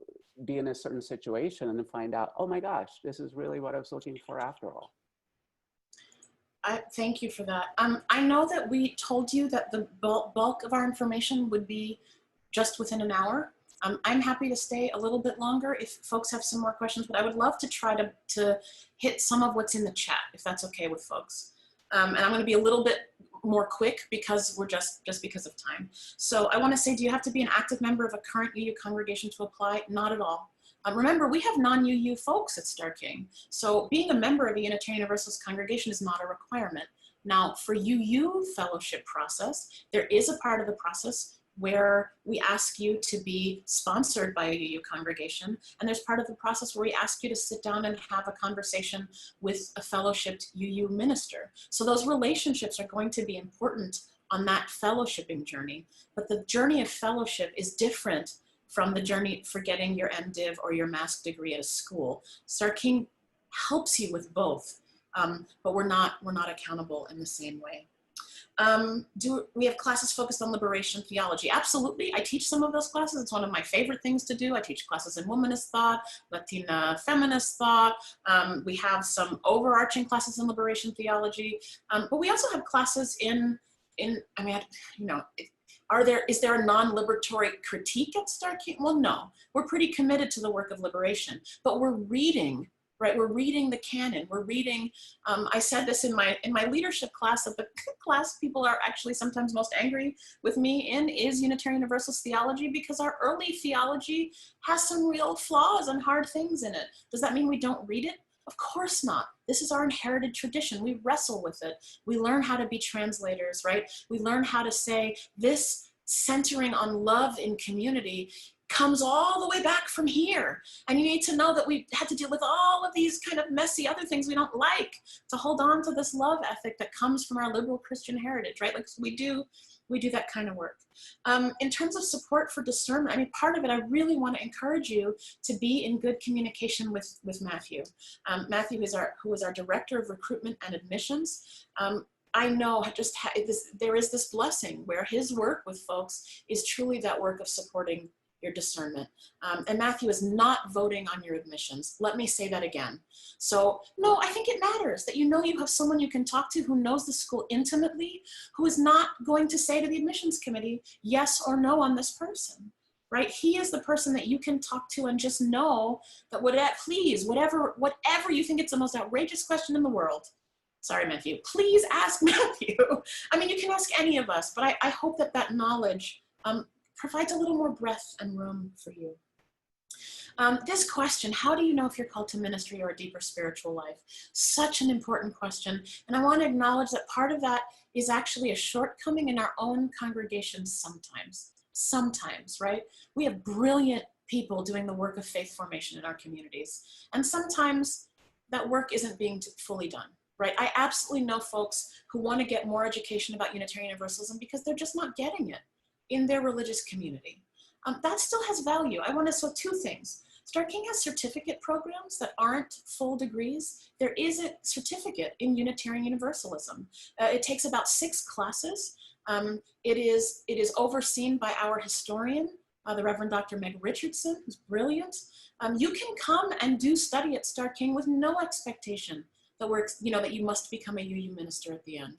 be in a certain situation and then find out, oh my gosh, this is really what I was looking for after all. Thank you for that. I know that we told you that the bulk of our information would be just within an hour. I'm happy to stay a little bit longer if folks have some more questions, but I would love to try to hit some of what's in the chat, if that's okay with folks. And I'm gonna be a little bit more quick because we're just because of time. So I wanna say, do you have to be an active member of a current UU congregation to apply? Not at all. Remember, we have non-UU folks at Star King. So being a member of a Unitarian Universalist congregation is not a requirement. Now for UU fellowship process, there is a part of the process where we ask you to be sponsored by a UU congregation. And there's part of the process where we ask you to sit down and have a conversation with a fellowshipped UU minister. So those relationships are going to be important on that fellowshipping journey. But the journey of fellowship is different from the journey for getting your MDiv or your master's degree at a school. Star King helps you with both, but we're not accountable in the same way. Do we have classes focused on liberation theology? Absolutely. I teach some of those classes. It's one of my favorite things to do. I teach classes in womanist thought, Latina feminist thought. We have some overarching classes in liberation theology, but we also have classes in I mean, you know, is there a non-liberatory critique at Star King? Well, no, we're pretty committed to the work of liberation, but we're reading, right? We're reading the canon. We're reading, I said this in my leadership class, that the class people are actually sometimes most angry with me in is Unitarian Universalist theology, because our early theology has some real flaws and hard things in it. Does that mean we don't read it? Of course not. This is our inherited tradition. We wrestle with it. We learn how to be translators, right? We learn how to say this centering on love in community comes all the way back from here. And you need to know that we had to deal with all of these kind of messy other things we don't like to hold on to this love ethic that comes from our liberal Christian heritage, right? Like we do that kind of work. In terms of support for discernment, I mean, part of it, I really want to encourage you to be in good communication with Matthew. Matthew who is our director of recruitment and admissions. I know there is this blessing where his work with folks is truly that work of supporting your discernment. And Matthew is not voting on your admissions. Let me say that again. So no, I think it matters that you know you have someone you can talk to who knows the school intimately, who is not going to say to the admissions committee, yes or no on this person, right? He is the person that you can talk to and just know that whatever you think it's the most outrageous question in the world, sorry, Matthew, please ask Matthew. I mean, you can ask any of us, but I hope that knowledge provides a little more breadth and room for you. This question, how do you know if you're called to ministry or a deeper spiritual life? Such an important question. And I want to acknowledge that part of that is actually a shortcoming in our own congregation sometimes, right? We have brilliant people doing the work of faith formation in our communities. And sometimes that work isn't being fully done, right? I absolutely know folks who want to get more education about Unitarian Universalism because they're just not getting it in their religious community. That still has value. I want to say two things. Stark King has certificate programs that aren't full degrees. There is a certificate in Unitarian Universalism. It takes about 6 classes. It is overseen by our historian, the Reverend Dr. Meg Richardson, who's brilliant. You can come and do study at Stark King with no expectation that you must become a UU minister at the end.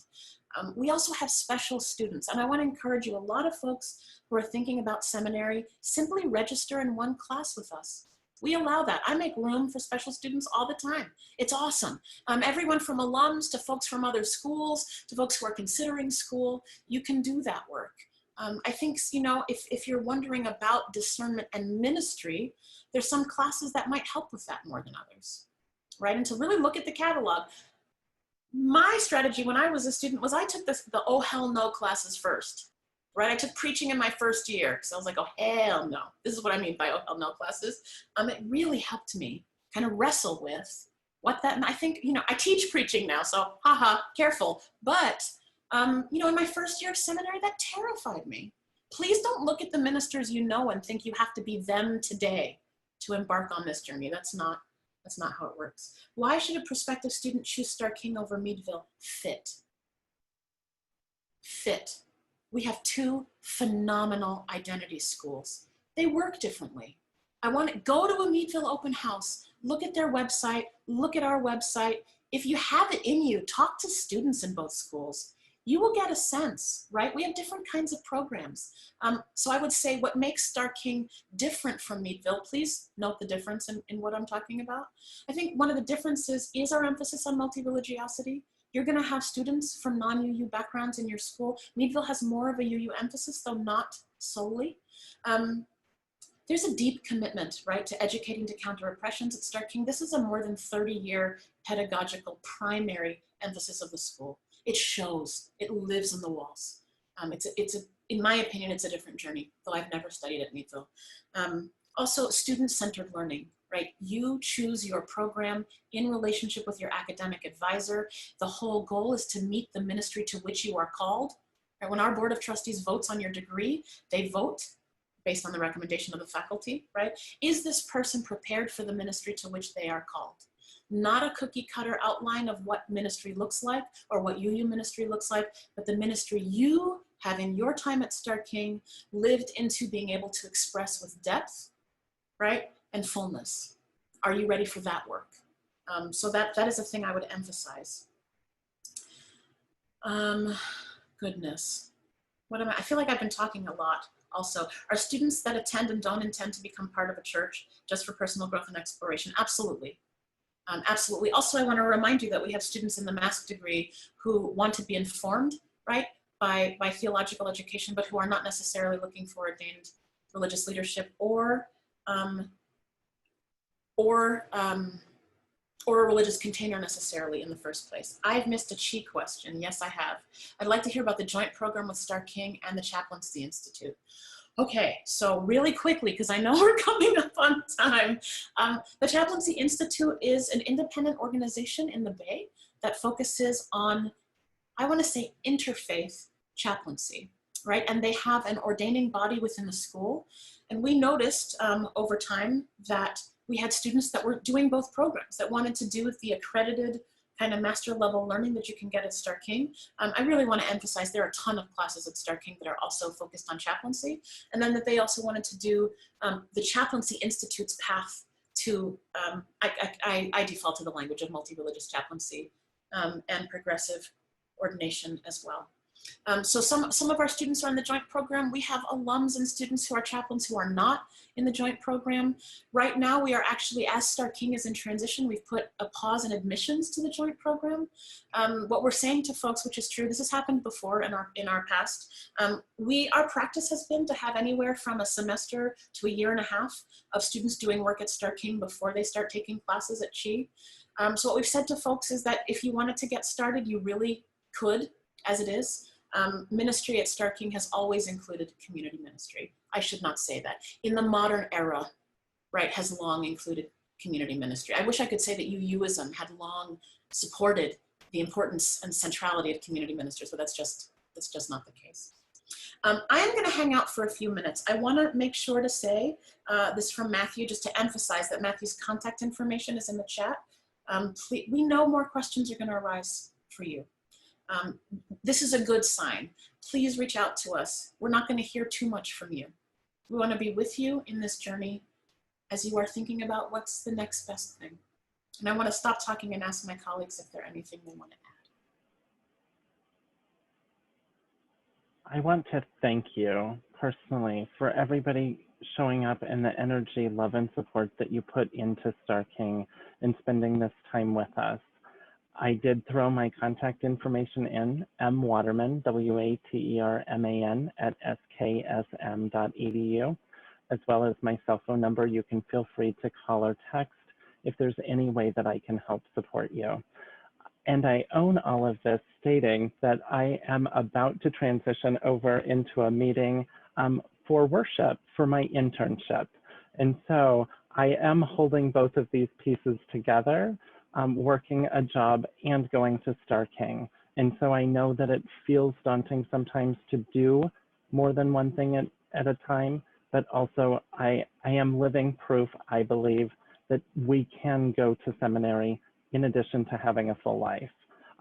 We also have special students, and I want to encourage you, a lot of folks who are thinking about seminary, simply register in one class with us. We allow that. I make room for special students all the time. It's awesome. Everyone from alums to folks from other schools to folks who are considering school, you can do that work. I think, if you're wondering about discernment and ministry, there's some classes that might help with that more than others, right? And to really look at the catalog. My strategy when I was a student was I took the oh hell no classes first, right? I took preaching in my first year because I was like, oh hell no. This is what I mean by oh hell no classes. It really helped me kind of wrestle with what that, and I think, I teach preaching now, so haha, careful. But, in my first year of seminary, that terrified me. Please don't look at the ministers and think you have to be them today to embark on this journey. That's not how it works. Why should a prospective student choose Stark King over Meadville? Fit. We have 2 phenomenal identity schools. They work differently. Go to a Meadville open house, look at their website, look at our website. If you have it in you, talk to students in both schools. You will get a sense, right? We have different kinds of programs. So I would say what makes Stark King different from Meadville, please note the difference in what I'm talking about. I think one of the differences is our emphasis on multi-religiosity. You're gonna have students from non-UU backgrounds in your school. Meadville has more of a UU emphasis, though not solely. There's a deep commitment, right, to educating to counter oppressions at Stark King. This is a more than 30-year pedagogical primary emphasis of the school. It shows, it lives in the walls. In my opinion, it's a different journey, though I've never studied at Meadville. Also, student-centered learning, right? You choose your program in relationship with your academic advisor. The whole goal is to meet the ministry to which you are called. Right? When our board of trustees votes on your degree, they vote based on the recommendation of the faculty, right? Is this person prepared for the ministry to which they are called? Not a cookie cutter outline of what ministry looks like or what UU ministry looks like, but the ministry you have in your time at Stark King lived into being able to express with depth, right? And fullness. Are you ready for that work? So that is a thing I would emphasize. Goodness. I feel like I've been talking a lot also. Are students that attend and don't intend to become part of a church just for personal growth and exploration? Absolutely. Absolutely. Also, I want to remind you that we have students in the master's degree who want to be informed, right, by theological education, but who are not necessarily looking for ordained religious leadership or or a religious container necessarily in the first place. I've missed a chi question. Yes, I have. I'd like to hear about the joint program with Star King and the Chaplaincy Institute. Okay, so really quickly, because I know we're coming up on time. The Chaplaincy Institute is an independent organization in the Bay that focuses on, I want to say, interfaith chaplaincy, right? And they have an ordaining body within the school. And we noticed over time that we had students that were doing both programs, that wanted to do the accredited kind of master level learning that you can get at Star King. I really want to emphasize there are a ton of classes at Star King that are also focused on chaplaincy. And then that they also wanted to do the Chaplaincy Institute's path to, I default to the language of multi-religious chaplaincy and progressive ordination as well. So some of our students are in the joint program. We have alums and students who are chaplains who are not in the joint program. Right now, we are actually, as Star King is in transition, we've put a pause in admissions to the joint program. What we're saying to folks, which is true, this has happened before in our past. Our practice has been to have anywhere from a semester to a year and a half of students doing work at Star King before they start taking classes at Chi. So what we've said to folks is that if you wanted to get started, you really could, as it is. Ministry at Star King has always included community ministry. I should not say that. In the modern era, right, has long included community ministry. I wish I could say that UUism had long supported the importance and centrality of community ministers, but that's just not the case. I am going to hang out for a few minutes. I want to make sure to say this from Matthew, just to emphasize that Matthew's contact information is in the chat. Please, we know more questions are going to arise for you. This is a good sign. Please reach out to us. We're not going to hear too much from you. We want to be with you in this journey as you are thinking about what's the next best thing. And I want to stop talking and ask my colleagues if there's anything they want to add. I want to thank you personally for everybody showing up and the energy, love, and support that you put into Star King and spending this time with us. I did throw my contact information in, mwaterman, W-A-T-E-R-M-A-N, at sksm.edu, as well as my cell phone number. You can feel free to call or text if there's any way that I can help support you. And I own all of this stating that I am about to transition over into a meeting for worship for my internship. And so I am holding both of these pieces together, working a job and going to Star King. And so I know that it feels daunting sometimes to do more than one thing at a time, but also I am living proof, I believe, that we can go to seminary in addition to having a full life.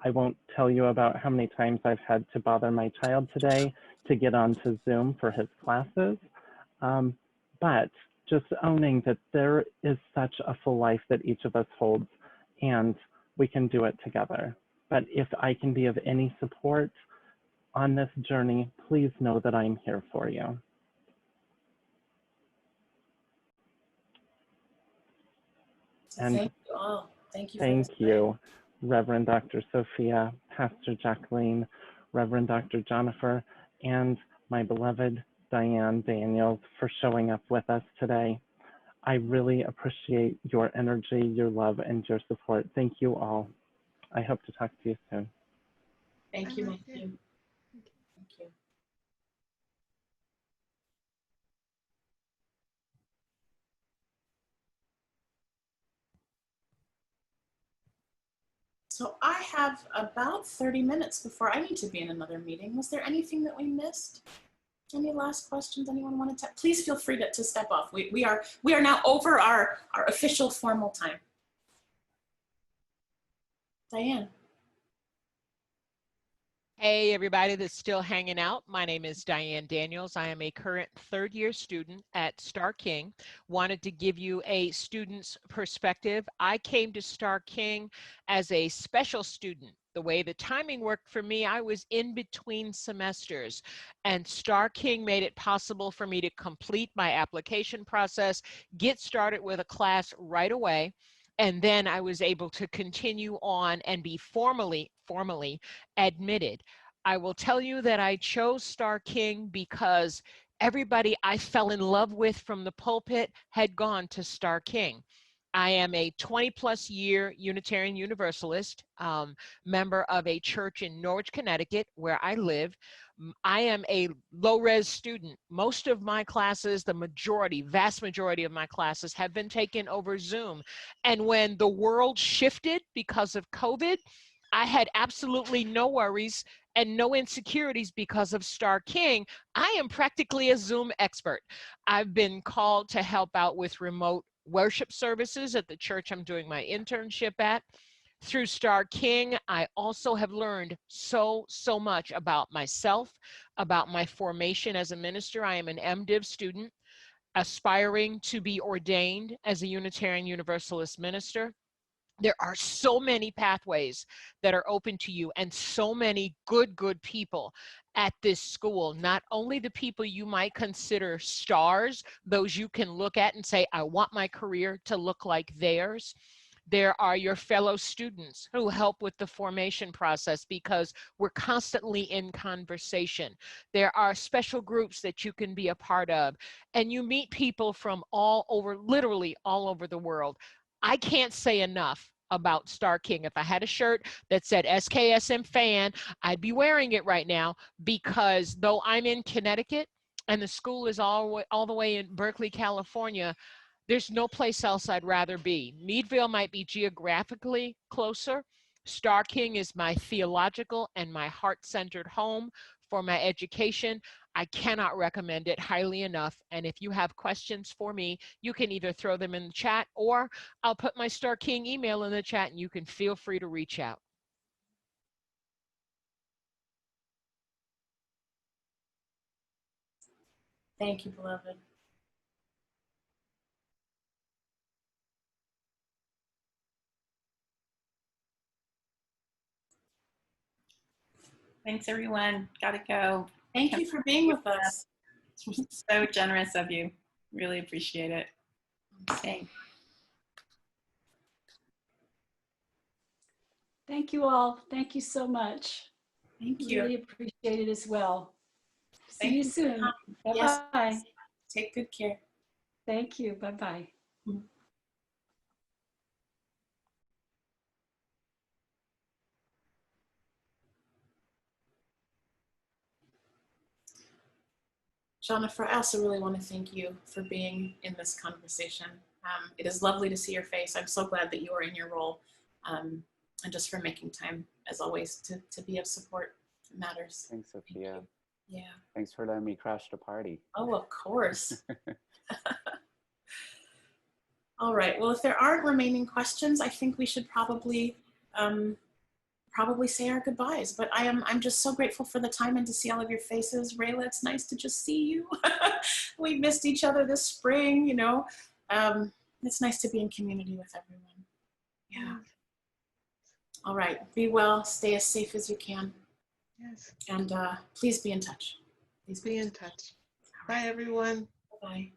I won't tell you about how many times I've had to bother my child today to get onto Zoom for his classes, but just owning that there is such a full life that each of us holds, and we can do it together. But if I can be of any support on this journey, please know that I'm here for you. And thank you all. Thank you. Thank you, Reverend Dr. Sofia, Pastor Jacqueline, Reverend Dr. Jonipher, and my beloved Diane Daniels for showing up with us today. I really appreciate your energy, your love, and your support. Thank you all. I hope to talk to you soon. Thank you, Matthew. Thank you. So I have about 30 minutes before I need to be in another meeting. Was there anything that we missed? Any last questions anyone wanted to? Please feel free to step off. We are now over our official formal time. Diane. Hey, everybody that's still hanging out. My name is Diane Daniels. I am a current third-year student at Star King. Wanted to give you a student's perspective. I came to Star King as a special student. The way the timing worked for me, I was in between semesters, and Star King made it possible for me to complete my application process, get started with a class right away, and then I was able to continue on and be formally admitted. I will tell you that I chose Star King because everybody I fell in love with from the pulpit had gone to Star King. I am a 20+ year Unitarian Universalist, member of a church in Norwich, Connecticut, where I live. I am a low-res student. Most of my classes, the majority, vast majority of my classes have been taken over Zoom. And when the world shifted because of COVID, I had absolutely no worries and no insecurities because of Star King. I am practically a Zoom expert. I've been called to help out with remote worship services at the church I'm doing my internship at. Through Star King, I also have learned so much about myself, about my formation as a minister. I am an MDiv student, aspiring to be ordained as a Unitarian Universalist minister. There are so many pathways that are open to you, and so many good people at this school. Not only the people you might consider stars, those you can look at and say, I want my career to look like theirs. There are your fellow students who help with the formation process because we're constantly in conversation. There are special groups that you can be a part of, and you meet people from all over, literally all over the world. I can't say enough about Star King. If I had a shirt that said SKSM fan, I'd be wearing it right now, because though I'm in Connecticut and the school is all the way in Berkeley, California, there's no place else I'd rather be. Meadville might be geographically closer. Star King is my theological and my heart-centered home for my education. I cannot recommend it highly enough. And if you have questions for me, you can either throw them in the chat, or I'll put my Star King email in the chat and you can feel free to reach out. Thank you, beloved. Thanks, everyone. Gotta go. Thank you for being with us. So generous of you. Really appreciate it. Thanks. Thank you all. Thank you so much. Thank you. Really appreciate it as well. See Thank you you for soon. coming. Bye-bye. Yes. Take good care. Thank you. Bye-bye. Jonipher, I also really want to thank you for being in this conversation. It is lovely to see your face. I'm so glad that you are in your role, and just for making time, as always, to be of support. It matters. Thanks, Sophia. Yeah. Thanks for letting me crash the party. Oh, of course. All right. Well, if there aren't remaining questions, I think we should probably say our goodbyes. But I'm just so grateful for the time and to see all of your faces. Rayla, it's nice to just see you. We missed each other this spring, you know. It's nice to be in community with everyone. Yeah. All right. Be well. Stay as safe as you can. Yes. And please be in touch. Please Be in touch. Bye, everyone. Bye.